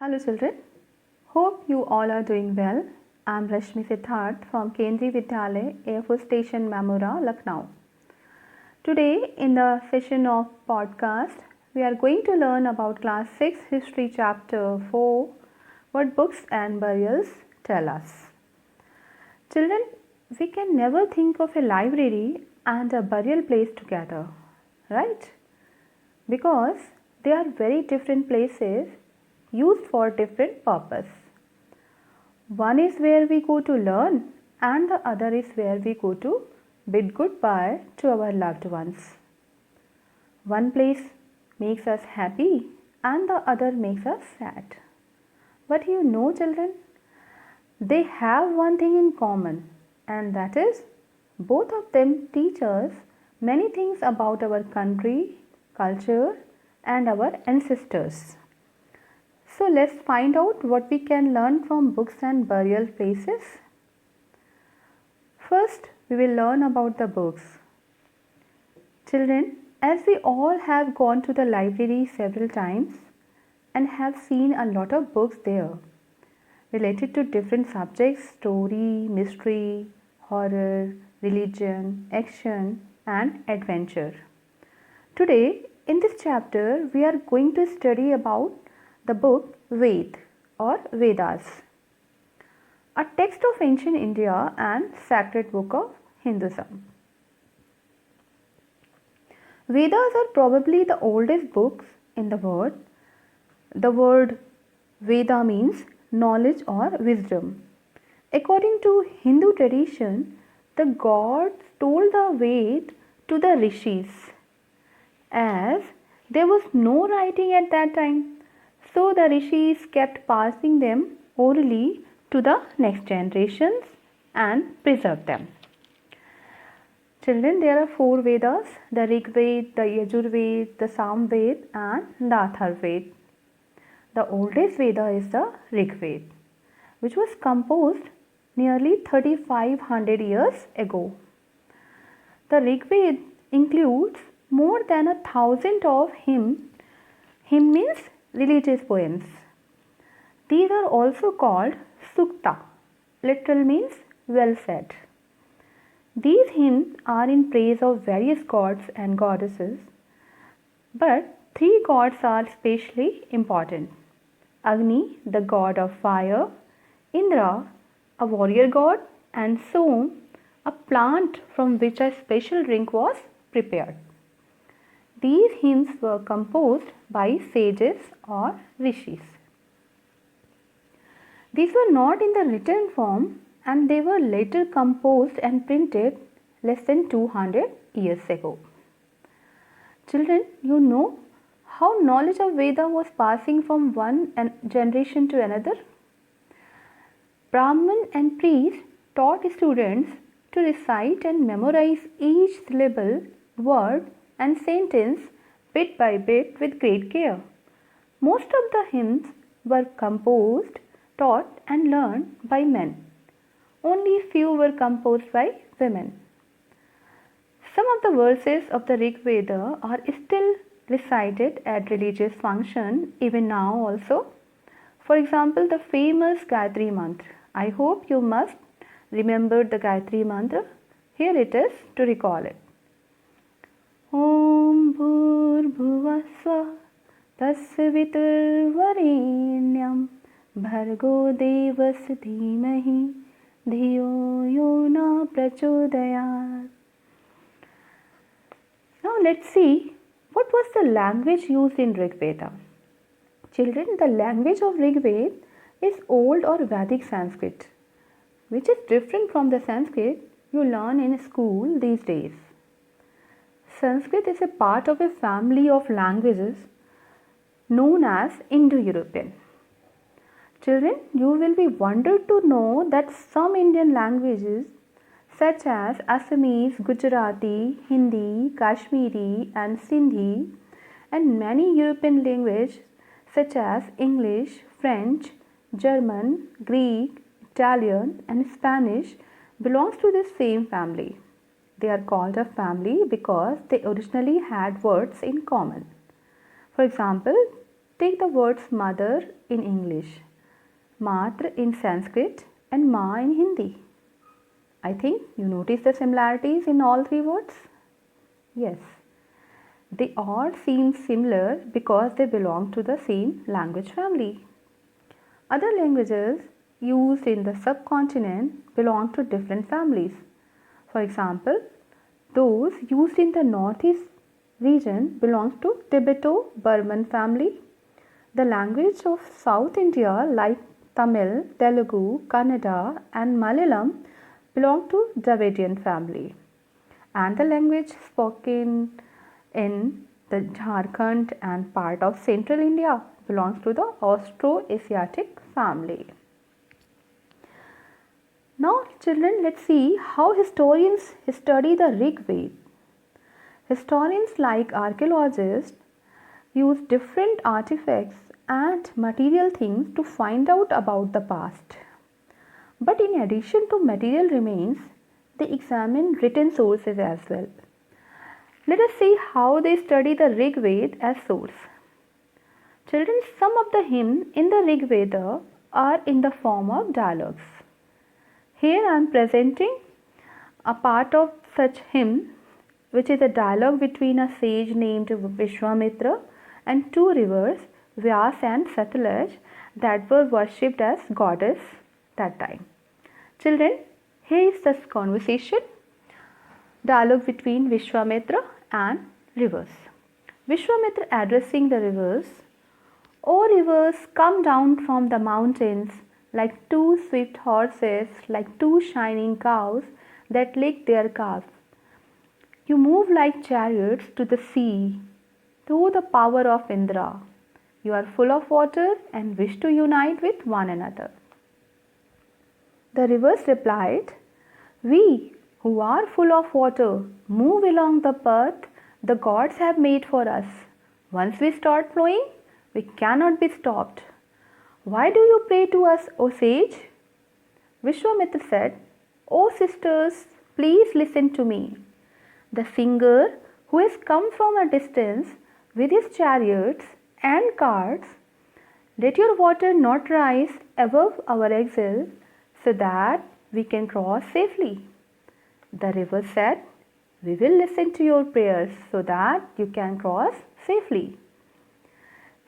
Hello children, hope you all are doing well. I am Rashmi Siddharth from Kendriya Vidyalaya, Air Force Station Mamura, Lucknow. Today in the session of podcast, we are going to learn about class 6 history chapter 4, what books and burials tell us. Children, we can never think of a library and a burial place together, right? Because they are very different places used for different purpose. One is where we go to learn and the other is where we go to bid goodbye to our loved ones. One place makes us happy and the other makes us sad. But you know children, they have one thing in common, and that is both of them teach us many things about our country, culture and our ancestors. So let's find out what we can learn from books and burial places. First, we will learn about the books. Children, as we all have gone to the library several times and have seen a lot of books there related to different subjects, story, mystery, horror, religion, action and adventure. Today, in this chapter, we are going to study about the book Ved or Vedas, a text of ancient India and sacred book of Hinduism. Vedas are probably the oldest books in the world. The word Veda means knowledge or wisdom. According to Hindu tradition, the gods told the Ved to the rishis, as there was no writing at that time. So the rishis kept passing them orally to the next generations and preserved them. Children, there are 4 Vedas, the Rig Veda, the Yajur Veda, the Sam Veda and the Athar Veda. The oldest Veda is the Rig Veda, which was composed nearly 3500 years ago. The Rig Veda includes more than 1,000 of hymns. Hymn means religious poems. These are also called Sukta, literal means well said. These hymns are in praise of various gods and goddesses, but 3 gods are especially important. Agni, the god of fire, Indra, a warrior god, and Som, a plant from which a special drink was prepared. These hymns were composed by sages or rishis. These were not in the written form and they were later composed and printed less than 200 years ago. Children, you know how knowledge of Veda was passing from one generation to another? Brahman and priests taught students to recite and memorize each syllable, word and sentence bit by bit with great care. Most of the hymns were composed, taught and learned by men. Only few were composed by women. Some of the verses of the Rig Veda are still recited at religious functions even now also. For example, the famous Gayatri Mantra. I hope you must remember the Gayatri Mantra. Here it is to recall it. Om Bhur Bhuvasva Tasviturvarenyam Bhargo Devas Dhimahi Dhiyo Yona Prachodayat. Now let's see what was the language used in Rig Veda. Children, the language of Rig Veda is old or Vedic Sanskrit, which is different from the Sanskrit you learn in school these days. Sanskrit is a part of a family of languages known as Indo-European. Children, you will be wondered to know that some Indian languages such as Assamese, Gujarati, Hindi, Kashmiri and Sindhi and many European languages such as English, French, German, Greek, Italian and Spanish belongs to the same family. They are called a family because they originally had words in common. For example, take the words mother in English, matra in Sanskrit and ma in Hindi. I think you notice the similarities in all three words? Yes. They all seem similar because they belong to the same language family. Other languages used in the subcontinent belong to different families. For example, those used in the northeast region belong to Tibeto-Burman family. The language of South India like Tamil, Telugu, Kannada and Malayalam belong to Dravidian family. And the language spoken in the Jharkhand and part of central India belongs to the Austro-Asiatic family. Now children, let's see how historians study the Rig Veda. Historians like archaeologists use different artifacts and material things to find out about the past. But in addition to material remains, they examine written sources as well. Let us see how they study the Rig Veda as source. Children, some of the hymns in the Rig Veda are in the form of dialogues. Here I am presenting a part of such hymn, which is a dialogue between a sage named Vishwamitra and two rivers, Vyas and Satluj, that were worshipped as goddess that time. Children, here is this conversation, dialogue between Vishwamitra and rivers. Vishwamitra addressing the rivers, O rivers, come down from the mountains like two swift horses, like two shining cows that lick their calves. You move like chariots to the sea through the power of Indra. You are full of water and wish to unite with one another. The rivers replied, We who are full of water move along the path the gods have made for us. Once we start flowing, we cannot be stopped. Why do you pray to us, O sage? Vishwamitra said, O sisters, please listen to me. The singer who has come from a distance with his chariots and carts, let your water not rise above our axle so that we can cross safely. The river said, We will listen to your prayers so that you can cross safely.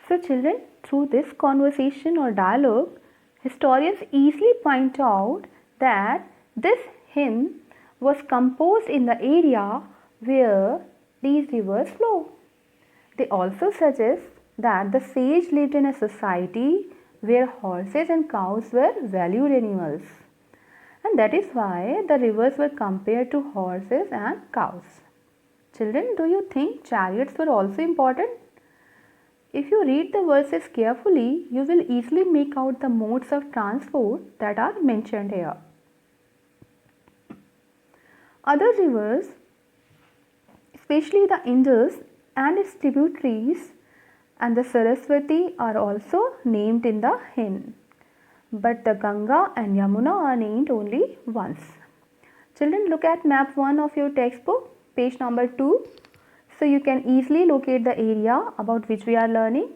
So children, through this conversation or dialogue, historians easily point out that this hymn was composed in the area where these rivers flow. They also suggest that the sage lived in a society where horses and cows were valued animals. And that is why the rivers were compared to horses and cows. Children, do you think chariots were also important? If you read the verses carefully, you will easily make out the modes of transport that are mentioned here. Other rivers, especially the Indus and its tributaries and the Saraswati, are also named in the hymn. But the Ganga and Yamuna are named only once. Children, look at map 1 of your textbook, page number 2. So you can easily locate the area about which we are learning.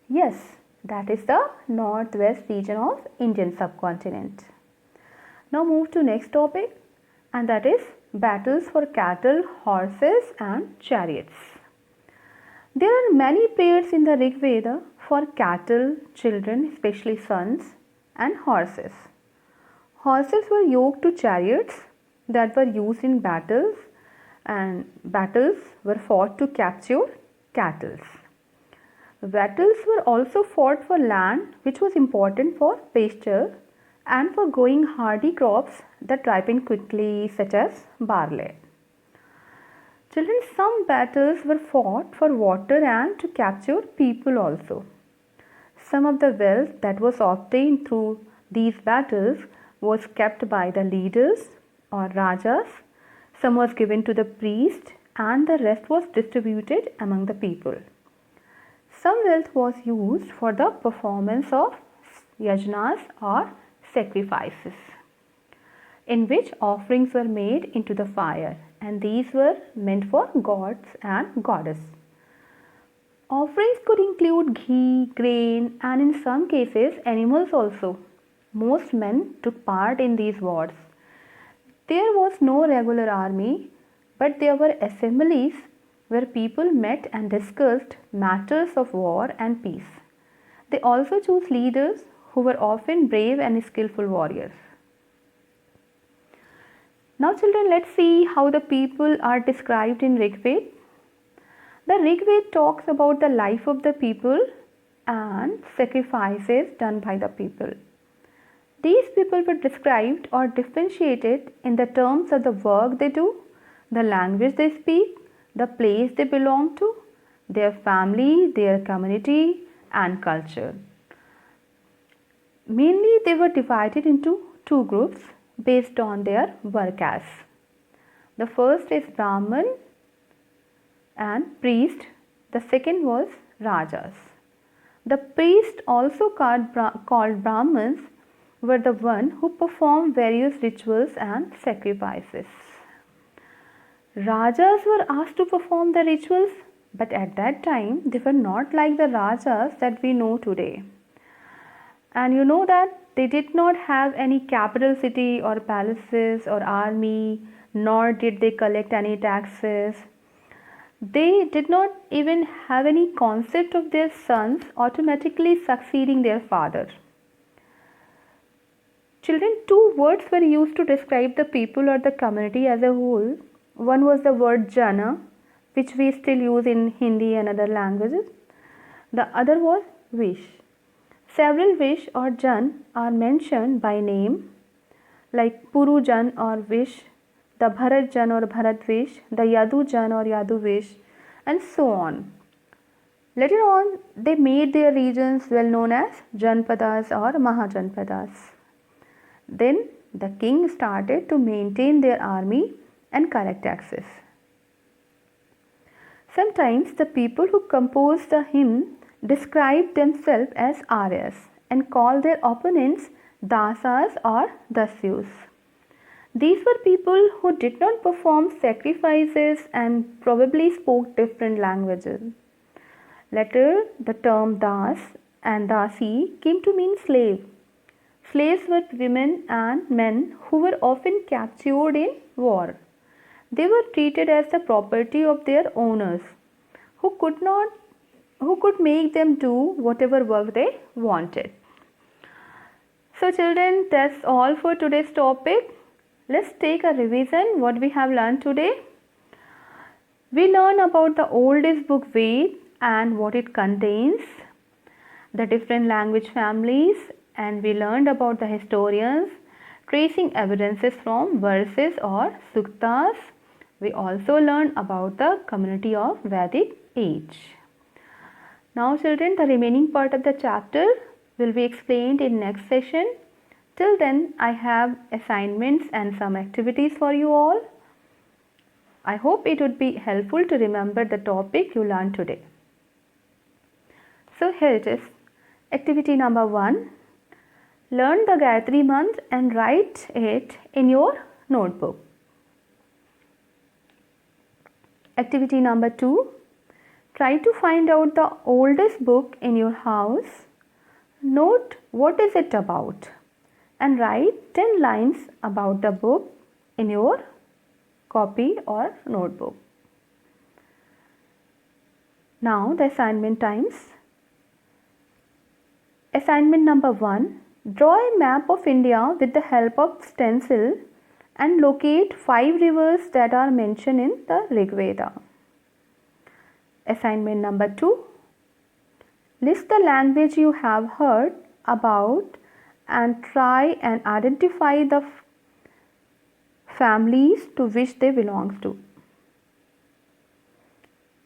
Yes, that is the northwest region of Indian subcontinent. Now move to next topic, and that is battles for cattle, horses and chariots. There are many prayers in the Rig Veda for cattle, children, especially sons, and horses. Horses were yoked to chariots that were used in battles, and battles were fought to capture cattle. Battles were also fought for land which was important for pasture and for growing hardy crops that ripen quickly, such as barley. Children, some battles were fought for water and to capture people also. Some of the wealth that was obtained through these battles was kept by the leaders or rajas. Some was given to the priest and the rest was distributed among the people. Some wealth was used for the performance of yajnas or sacrifices, in which offerings were made into the fire, and these were meant for gods and goddess. Offerings could include ghee, grain, and in some cases, animals also. Most men took part in these wars. There was no regular army, but there were assemblies where people met and discussed matters of war and peace. They also chose leaders who were often brave and skillful warriors. Now, children, let's see how the people are described in Rig Veda. The Rig Veda talks about the life of the people and sacrifices done by the people. These people were described or differentiated in the terms of the work they do, the language they speak, the place they belong to, their family, their community, and culture. Mainly, they were divided into two groups based on their work as. The first is Brahman and priest. The second was Rajas. The priests, also called Brahmins, were the one who performed various rituals and sacrifices. Rajas were asked to perform the rituals, but at that time they were not like the Rajas that we know today. And you know that they did not have any capital city or palaces or army, nor did they collect any taxes. They did not even have any concept of their sons automatically succeeding their father. Children, two words were used to describe the people or the community as a whole. One was the word Jana, which we still use in Hindi and other languages. The other was Vish. Several Vish or Jan are mentioned by name, like Puru Jan or Vish, the Bharat Jan or Bharat Vish, the Yadu Jan or Yadu Vish, and so on. Later on, they made their regions well known as Janpadas or Mahajanpadas. Then the king started to maintain their army and collect taxes. Sometimes the people who composed the hymn described themselves as Aryas and called their opponents Dasas or Dasyus. These were people who did not perform sacrifices and probably spoke different languages. Later, the term Das and Dasi came to mean slave. Slaves were women and men who were often captured in war. They were treated as the property of their owners, who could make them do whatever work they wanted. So children, that's all for today's topic. Let's take a revision what we have learned today. We learn about the oldest book Ved and what it contains, the different language families, and we learned about the historians tracing evidences from verses or suktas. We also learned about the community of Vedic age. Now children, the remaining part of the chapter will be explained in next session. Till then, I have assignments and some activities for you all. I hope it would be helpful to remember the topic you learned today. So here it is. Activity number 1. Learn the Gayatri Mantra and write it in your notebook. Activity number 2. Try to find out the oldest book in your house. Note what is it about and write 10 lines about the book in your copy or notebook. Now the assignment times. Assignment number 1. Draw a map of India with the help of stencil and locate 5 rivers that are mentioned in the Rig Veda. Assignment number 2. List the language you have heard about and try and identify the families to which they belong to.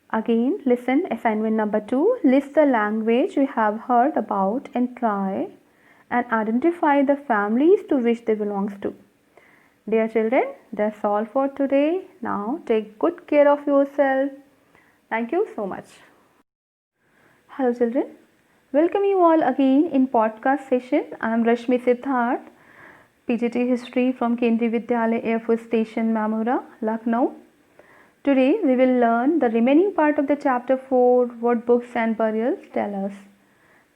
Again, listen, assignment number 2. List the language you have heard about and try and identify the families to which they belong to. Dear children, that's all for today. Now take good care of yourself. Thank you so much. Hello children, welcome you all again in podcast session. I am Rashmi Siddharth, PGT History from Kendriya Vidyalaya Air Force Station, Mamura, Lucknow. Today we will learn the remaining part of the chapter 4, what books and burials tell us.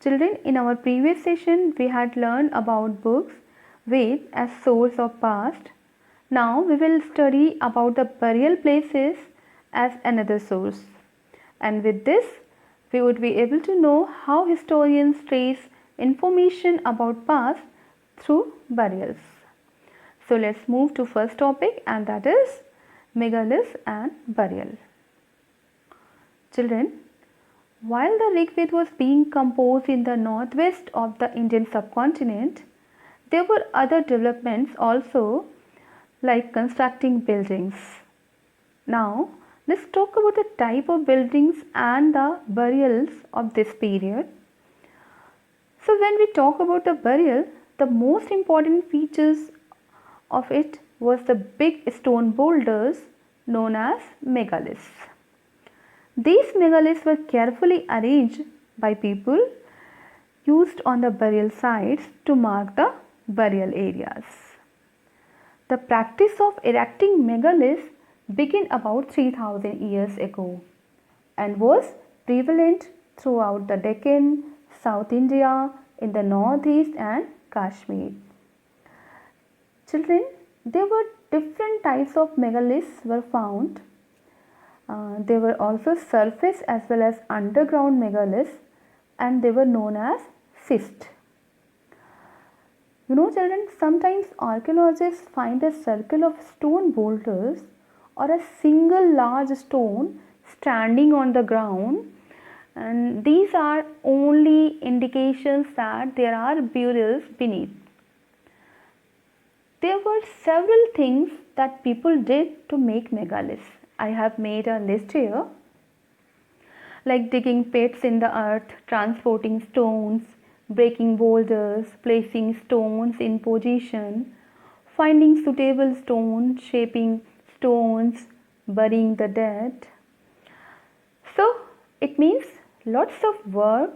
Children, in our previous session we had learned about books with as source of past. Now we will study about the burial places as another source. And with this we would be able to know how historians trace information about past through burials. So let's move to first topic, and that is megaliths and burial. Children, while the Rig Veda was being composed in the northwest of the Indian subcontinent, there were other developments also, like constructing buildings. Now let's talk about the type of buildings and the burials of this period. So when we talk about the burial, the most important features of it was the big stone boulders known as megaliths. These megaliths were carefully arranged by people, used on the burial sites to mark the burial areas. The practice of erecting megaliths began about 3000 years ago and was prevalent throughout the Deccan, South India, in the northeast and Kashmir. Children, there were different types of megaliths were found. There were also surface as well as underground megaliths, and they were known as schist. Children, sometimes archaeologists find a circle of stone boulders or a single large stone standing on the ground, and these are only indications that there are burials beneath. There were several things that people did to make megaliths. I have made a list here, like digging pits in the earth, transporting stones, breaking boulders, placing stones in position, finding suitable stones, shaping stones, burying the dead. So it means lots of work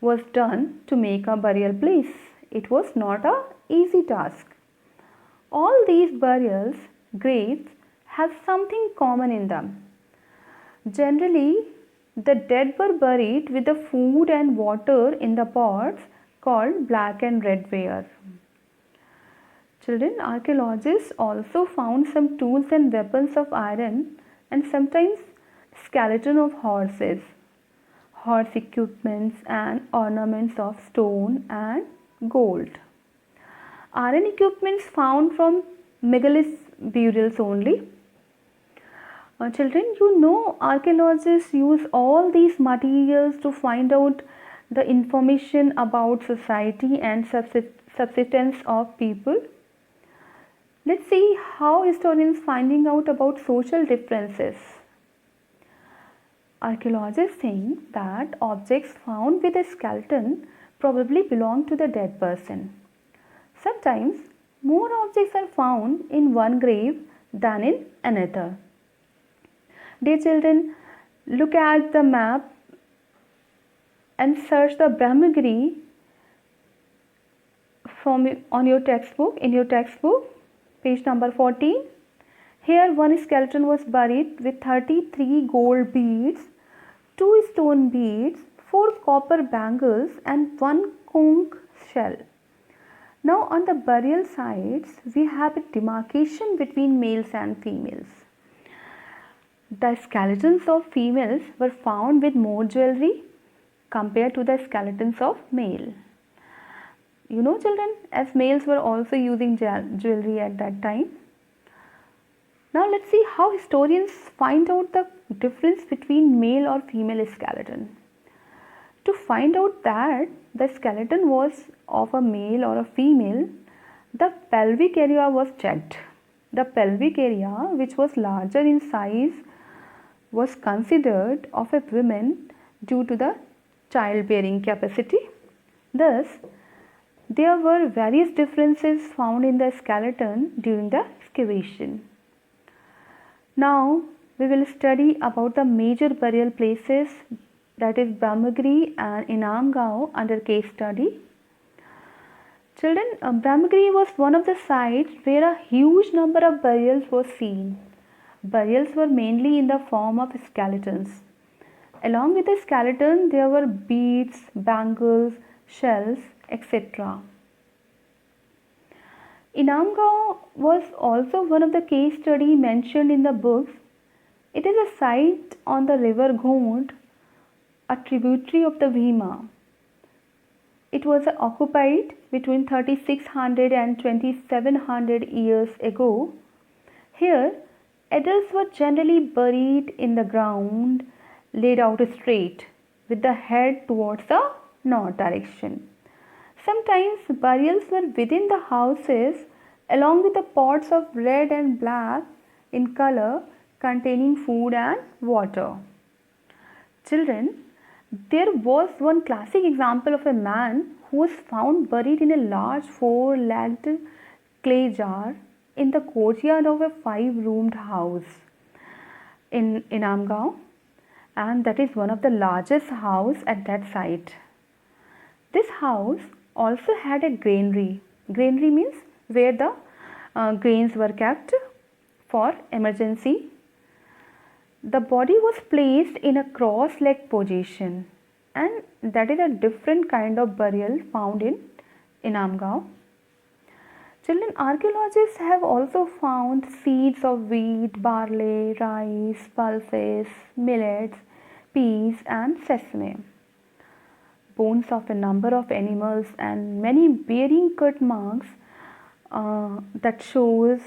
was done to make a burial place. It was not an easy task. All these burials, graves, have something common in them. Generally, the dead were buried with the food and water in the pots called black and red ware. Children, archaeologists also found some tools and weapons of iron and sometimes skeleton of horses, horse equipments and ornaments of stone and gold. Iron equipments found from megalith burials only. Children, archaeologists use all these materials to find out the information about society and subsistence of people. Let's see how historians finding out about social differences. Archaeologists think that objects found with a skeleton probably belong to the dead person. Sometimes more objects are found in one grave than in another. Dear children, look at the map and search the Brahmagiri in your textbook, page number 14. Here one skeleton was buried with 33 gold beads, 2 stone beads, 4 copper bangles and 1 conch shell. Now on the burial sites, we have a demarcation between males and females. The skeletons of females were found with more jewelry compared to the skeletons of male. Children, as males were also using jewelry at that time. Now let's see how historians find out the difference between male or female skeleton. To find out that the skeleton was of a male or a female, the pelvic area was checked. The pelvic area, which was larger in size, was considered of a woman due to the childbearing capacity. Thus, there were various differences found in the skeleton during the excavation. Now, we will study about the major burial places, that is Brahmagiri and Inam Gao, under case study. Children, Brahmagiri was one of the sites where a huge number of burials were seen. Burials were mainly in the form of skeletons. Along with the skeleton, there were beads, bangles, shells, etc. Inamgaon was also one of the case studies mentioned in the books. It is a site on the river Gond, a tributary of the Bhima. It was occupied between 3600 and 2700 years ago. Here, adults were generally buried in the ground, laid out straight, with the head towards the north direction. Sometimes burials were within the houses along with the pots of red and black in color containing food and water. Children, there was one classic example of a man who was found buried in a large four-legged clay jar in the courtyard of a five-roomed house in Inamgaon, and that is one of the largest house at that site. This house also had a granary. Granary means where the grains were kept for emergency. The body was placed in a cross-legged position, and that is a different kind of burial found in Inamgaon. Children, archaeologists have also found seeds of wheat, barley, rice, pulses, millets, peas and sesame. Bones of a number of animals and many bearing cut marks that shows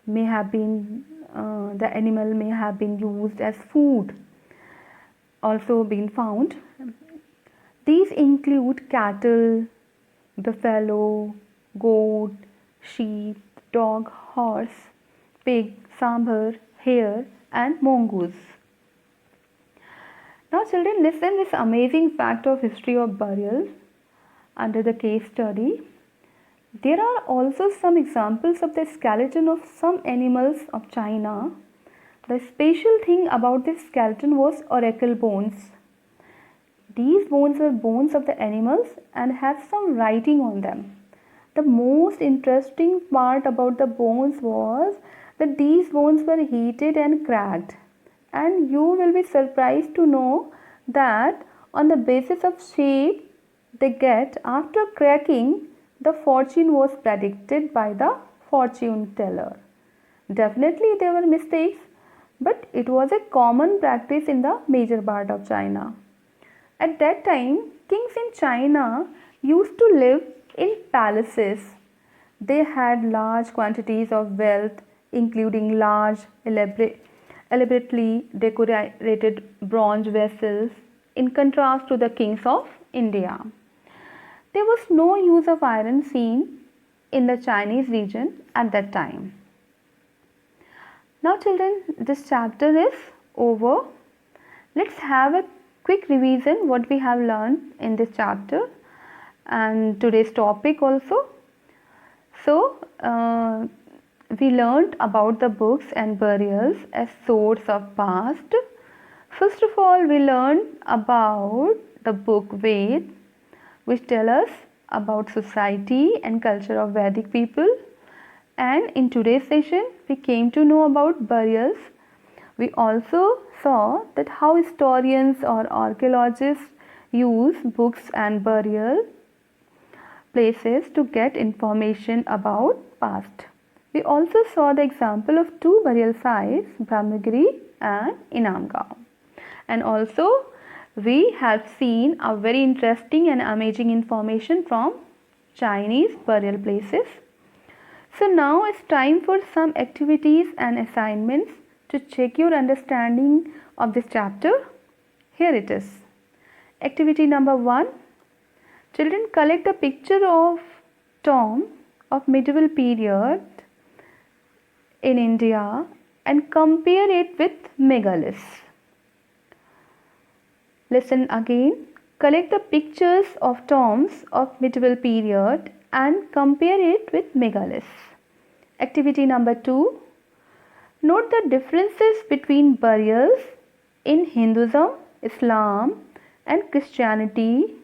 the animal may have been used as food also been found. These include cattle, buffalo, goat, sheep, dog, horse, pig, sambar, hare and mongoose. Now children, listen this amazing fact of history of burials under the case study. There are also some examples of the skeleton of some animals of China. The special thing about this skeleton was oracle bones. These bones were bones of the animals and have some writing on them. The most interesting part about the bones was that these bones were heated and cracked. And you will be surprised to know that on the basis of shape they get after cracking, the fortune was predicted by the fortune teller. Definitely there were mistakes, but it was a common practice in the major part of China. At that time, kings in China used to live in palaces. They had large quantities of wealth, including large, elaborately decorated bronze vessels, in contrast to the kings of India. There was no use of iron seen in the Chinese region at that time. Now children, this chapter is over. Let's have a quick revision what we have learned in this chapter and today's topic also. So, we learned about the books and burials as source of past. First of all, we learned about the book Ved, which tell us about society and culture of Vedic people. And in today's session, we came to know about burials. We also saw that how historians or archaeologists use books and burial places to get information about past. We also saw the example of two burial sites, Brahmagiri and Inamgaon. And also we have seen a very interesting and amazing information from Chinese burial places. So now it's time for some activities and assignments to check your understanding of this chapter. Here it is. Activity number 1. Children, collect a picture of tomb of medieval period in India and compare it with megaliths. Listen again. Collect the pictures of tombs of medieval period and compare it with megaliths. Activity number 2. Note the differences between burials in Hinduism, Islam and Christianity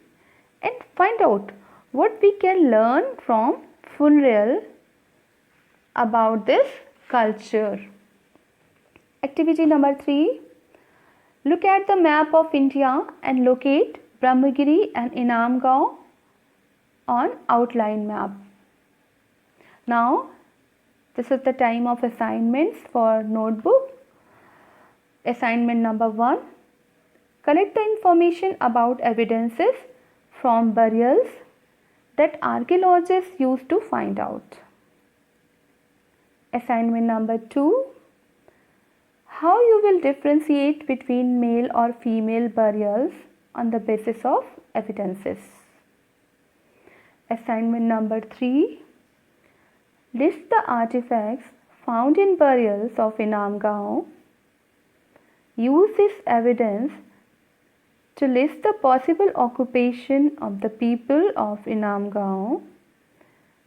and find out what we can learn from funeral about this culture. Activity number 3. Look at the map of India and locate Brahmagiri and Inam Gaon on outline map. Now, this is the time of assignments for notebook. Assignment number 1. Collect the information about evidences from burials that archaeologists used to find out. Assignment number 2. How you will differentiate between male or female burials on the basis of evidences. Assignment number 3. List the artifacts found in burials of Inam Gaon. Use this evidence to list the possible occupation of the people of Inam Gaon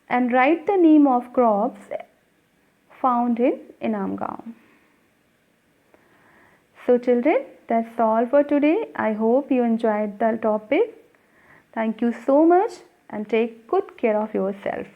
and write the name of crops found in Inam Gaon. So children, that's all for today. I hope you enjoyed the topic. Thank you so much and take good care of yourself.